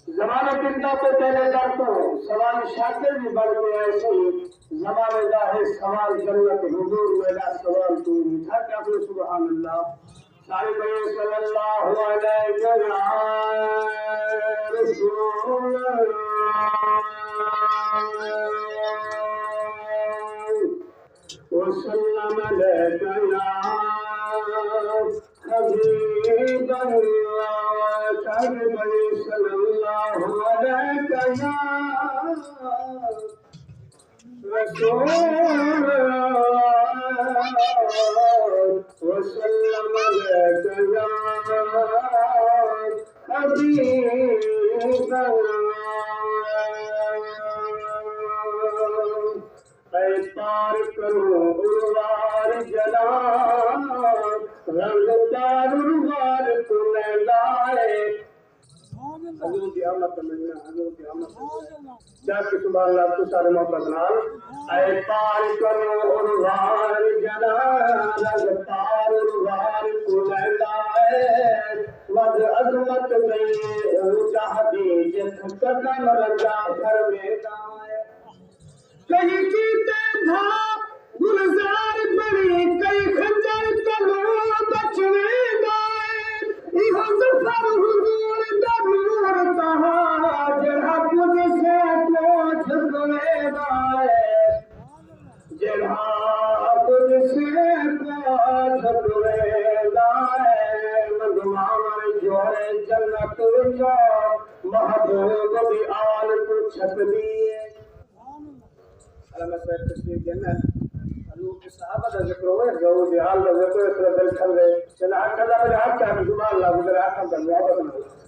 زمانے کتنا تو پہلے کرتا ہوں سوال شاکر بھی بڑھ کے ایسے ہی زمانے ظاہر سوال جنت حضور میرا سوال تو تھا کیا کہ سبحان اللہ سارے بھائی صلی اللہ علیہ رسول وسلم علیک یا حبیب اللہ سارے بھائی صلی اللہ علیہ رسول وسلم علیک یا حبیب اے پار کرو اروار جلال رنگ دار اروار تمہیں لائے حضور کی آمد ملنا حضور کی آمد جا کے سبحان اللہ تو سارے محبت نال اے پار کرو اروار جلال رنگ دار اروار تمہیں لائے ود عظمت میں چاہتی جس قدم رجا گھر میں دائے کئی کیتے تھا گلزار بڑی کئی خنجر تلو بچنے گائے یہ ظفر حضور دنور تہا جرہ کچھ سے پوچھ دنے گائے جرہ کچھ سے پوچھ دنے گائے مدوار جوڑے جنت جو محبوب بھی آل کو چھت دیئے علامہ صاحب تشریف دینا حضور کے صحابہ کا ذکر ہوئے جو جہال کا ذکر اس طرح دل کھل گئے چلا حق کا ذکر حق کا سبحان اللہ مجھے حق کا محبت